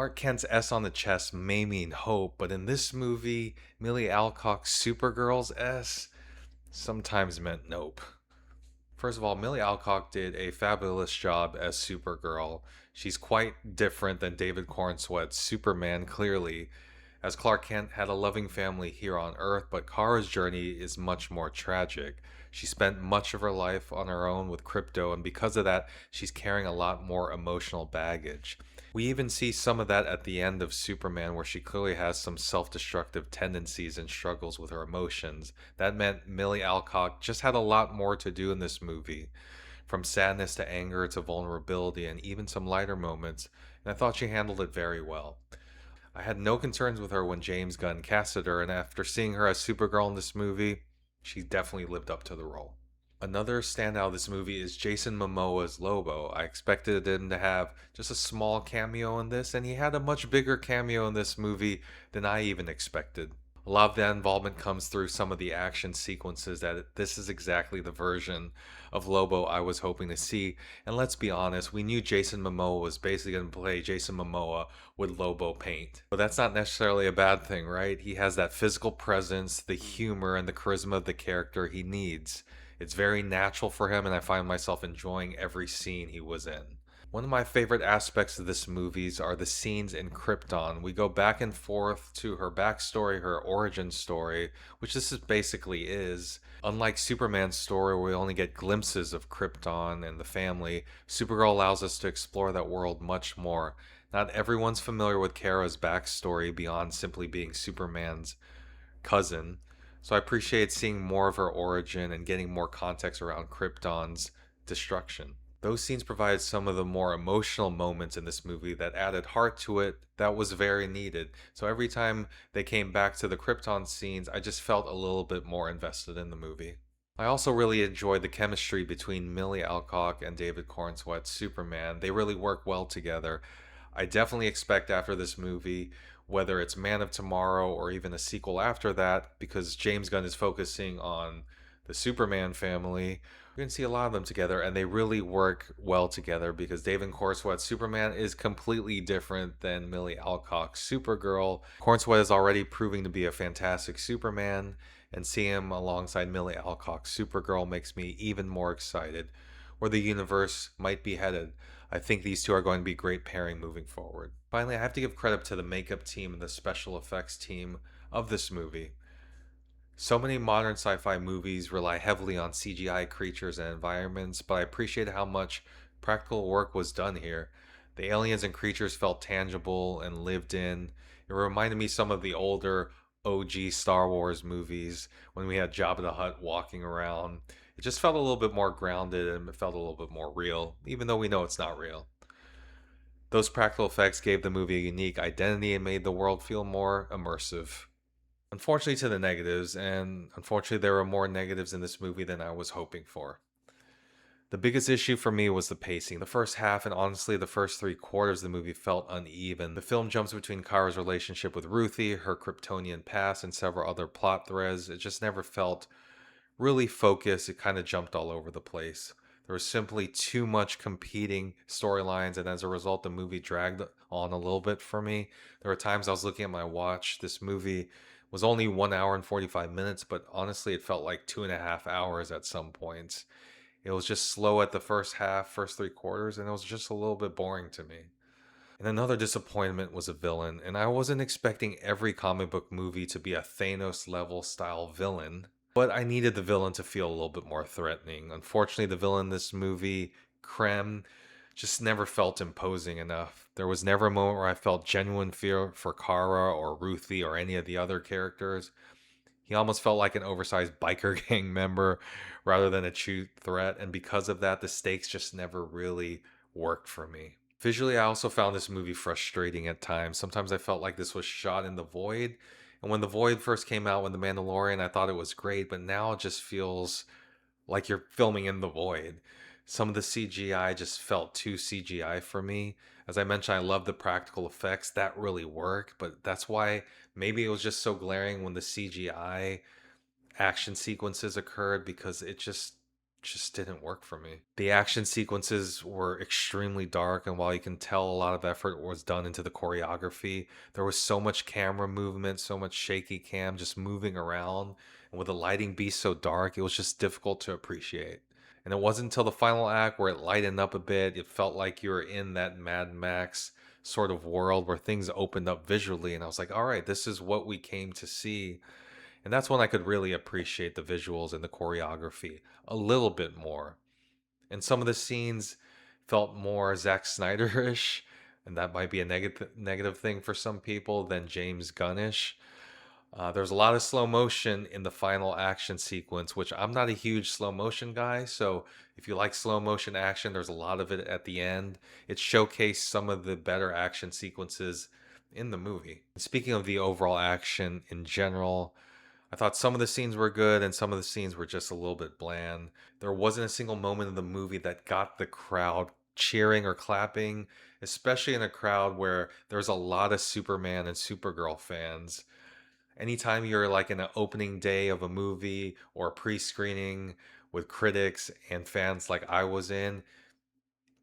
Clark Kent's S on the chest may mean hope, but in this movie, Milly Alcock's Supergirl's S sometimes meant nope. First of all, Milly Alcock did a fabulous job as Supergirl. She's quite different than David Cornsweet's Superman, clearly, as Clark Kent had a loving family here on Earth, but Kara's journey is much more tragic. She spent much of her life on her own with Krypto, and because of that, she's carrying a lot more emotional baggage. We even see some of that at the end of Superman, where she clearly has some self destructive tendencies and struggles with her emotions. That meant Milly Alcock just had a lot more to do in this movie, from sadness to anger to vulnerability, and even some lighter moments, and I thought she handled it very well. I had no concerns with her when James Gunn casted her, and after seeing her as Supergirl in this movie, she definitely lived up to the role. Another standout of this movie is Jason Momoa's Lobo. I expected him to have just a small cameo in this, and he had a much bigger cameo in this movie than I even expected. A lot of that involvement comes through some of the action sequences that this is exactly the version of Lobo I was hoping to see. And let's be honest, we knew Jason Momoa was basically going to play Jason Momoa with Lobo paint. But that's not necessarily a bad thing, right? He has that physical presence, the humor, and the charisma of the character he needs. It's very natural for him, and I find myself enjoying every scene he was in. One of my favorite aspects of this movies are the scenes in Krypton. We go back and forth to her backstory, her origin story, which this is basically is. Unlike Superman's story, where we only get glimpses of Krypton and the family, Supergirl allows us to explore that world much more. Not everyone's familiar with Kara's backstory beyond simply being Superman's cousin, so I appreciate seeing more of her origin and getting more context around Krypton's destruction. Those scenes provided some of the more emotional moments in this movie that added heart to it that was very needed. So every time they came back to the Krypton scenes, I just felt a little bit more invested in the movie. I also really enjoyed the chemistry between Milly Alcock and David Cornsweet's Superman. They really work well together. I definitely expect after this movie, whether it's Man of Tomorrow or even a sequel after that, because James Gunn is focusing on the Superman family, we're going to see a lot of them together, and they really work well together because David Cornsweet's Superman is completely different than Milly Alcock's Supergirl. Cornsweet is already proving to be a fantastic Superman, and seeing him alongside Milly Alcock's Supergirl makes me even more excited where the universe might be headed. I think these two are going to be a great pairing moving forward. Finally, I have to give credit to the makeup team and the special effects team of this movie. So many modern sci fi movies rely heavily on CGI creatures and environments, but I appreciate how much practical work was done here. The aliens and creatures felt tangible and lived in. It reminded me some of the older OG Star Wars movies when we had Jabba the Hutt walking around. It just felt a little bit more grounded and it felt a little bit more real, even though we know it's not real. Those practical effects gave the movie a unique identity and made the world feel more immersive. Unfortunately, to the negatives, and unfortunately, there were more negatives in this movie than I was hoping for. The biggest issue for me was the pacing. The first half and honestly the first three quarters of the movie felt uneven. The film jumps between Kara's relationship with Ruthie, her Kryptonian past, and several other plot threads. It just never felt really focused. It kind of jumped all over the place. There was simply too much competing storylines, and as a result, the movie dragged on a little bit for me. There were times I was looking at my watch. This movie was only 1 hour and 45 minutes, but honestly, it felt like 2.5 hours at some points. It was just slow at the first half, first three quarters, and it was just a little bit boring to me. And another disappointment was a villain, and I wasn't expecting every comic book movie to be a Thanos level style villain, but I needed the villain to feel a little bit more threatening. Unfortunately, the villain in this movie, Krem, just never felt imposing enough. There was never a moment where I felt genuine fear for Kara or Ruthie or any of the other characters. He almost felt like an oversized biker gang member rather than a true threat, and because of that, the stakes just never really worked for me. Visually, I also found this movie frustrating at times. Sometimes I felt like this was shot in the void. And when the void first came out, when The Mandalorian, I thought it was great, but now it just feels like you're filming in the void. Some of the CGI just felt too CGI for me. As I mentioned, I love the practical effects. That really worked, but that's why maybe it was just so glaring when the CGI action sequences occurred because it just just didn't work for me. The action sequences were extremely dark, and while you can tell a lot of effort was done into the choreography, there was so much camera movement, so much shaky cam just moving around. And with the lighting be so dark, it was just difficult to appreciate. And it wasn't until the final act where it lightened up a bit, it felt like you were in that Mad Max sort of world where things opened up visually. And I was like, all right, this is what we came to see. And that's when I could really appreciate the visuals and the choreography a little bit more. And some of the scenes felt more Zack Snyder-ish, and that might be a negative thing for some people, than James Gunnish. There's a lot of slow motion in the final action sequence, which I'm not a huge slow motion guy. So if you like slow motion action, there's a lot of it at the end. It showcased some of the better action sequences in the movie. Speaking of the overall action in general, I thought some of the scenes were good and some of the scenes were just a little bit bland. There wasn't a single moment in the movie that got the crowd cheering or clapping, especially in a crowd where there's a lot of Superman and Supergirl fans. Anytime you're like in an opening day of a movie or a pre-screening with critics and fans like I was in,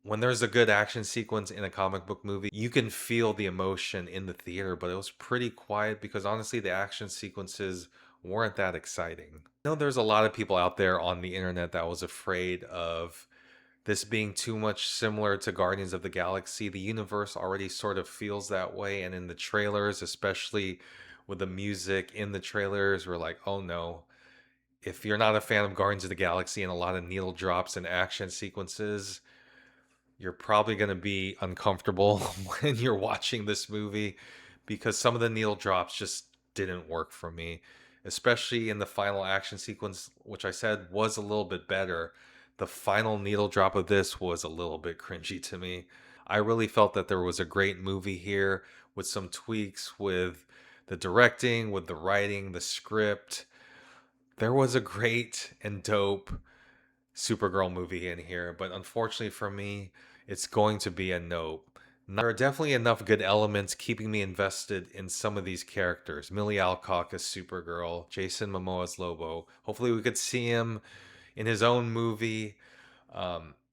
when there's a good action sequence in a comic book movie, you can feel the emotion in the theater, but it was pretty quiet because honestly, the action sequences weren't that exciting. I know there's a lot of people out there on the internet that was afraid of this being too much similar to Guardians of the Galaxy. The universe already sort of feels that way, and in the trailers, especially with the music in the trailers, we're like, oh no. If you're not a fan of Guardians of the Galaxy and a lot of needle drops and action sequences, you're probably going to be uncomfortable when you're watching this movie because some of the needle drops just didn't work for me, especially in the final action sequence, which I said was a little bit better. The final needle drop of this was a little bit cringy to me. I really felt that there was a great movie here with some tweaks with the directing, with the writing, the script. There was a great and dope Supergirl movie in here, but unfortunately for me, it's going to be a nope. There are definitely enough good elements keeping me invested in some of these characters. Milly Alcock as Supergirl, Jason Momoa as Lobo. Hopefully we could see him in his own movie.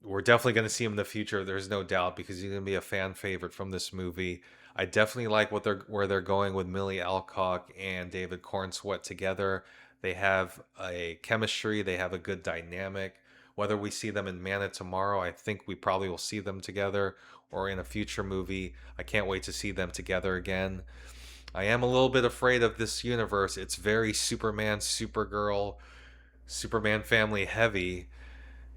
We're definitely going to see him in the future. There's no doubt because he's going to be a fan favorite from this movie. I definitely like where they're going with Milly Alcock and David Cornsweet together. They have a chemistry. They have a good dynamic. Whether we see them in Man of Tomorrow, I think we probably will see them together, or in a future movie. I can't wait to see them together again. I am a little bit afraid of this universe. It's very Superman, Supergirl, Superman family heavy,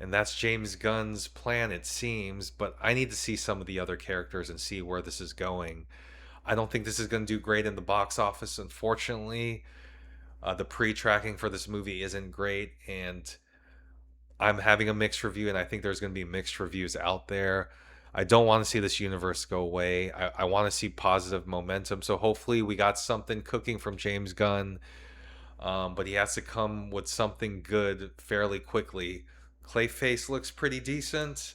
and that's James Gunn's plan, it seems. But I need to see some of the other characters and see where this is going. I don't think this is going to do great in the box office, unfortunately. The pre-tracking for this movie isn't great, and I'm having a mixed review, and I think there's going to be mixed reviews out there. I don't want to see this universe go away. I want to see positive momentum. So hopefully we got something cooking from James Gunn, but he has to come with something good fairly quickly. Clayface looks pretty decent,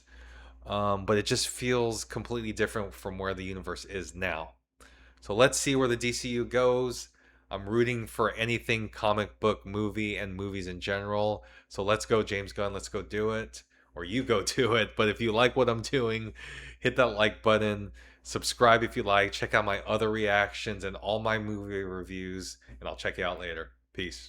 but it just feels completely different from where the universe is now. So let's see where the DCU goes. I'm rooting for anything comic book movie and movies in general. So let's go, James Gunn. Let's go do it. Or you go do it. But if you like what I'm doing, hit that like button. Subscribe if you like. Check out my other reactions and all my movie reviews. And I'll check you out later. Peace.